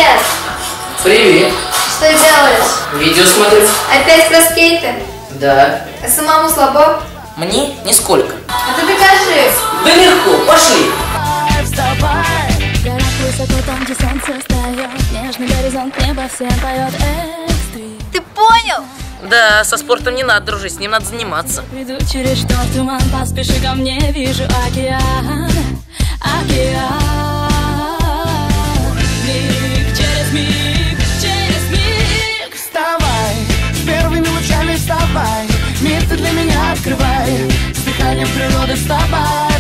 Привет! Привет. Что делаешь? Видео смотрю. Опять про скейты? Да. А самому слабо? Мне нисколько. А ты докажи. Да легко, пошли. Гора высоко, там, где солнце встает, нежный горизонт, небо всем поет экстрим. Ты понял? Да, со спортом не надо дружить, с ним надо заниматься. Иду через шторм, туман, поспеши ко мне, вижу океан, океан. Миг через миг, через миг. Вставай, с первыми лучами вставай, мир ты для меня открывай, с дыханием природы вставай.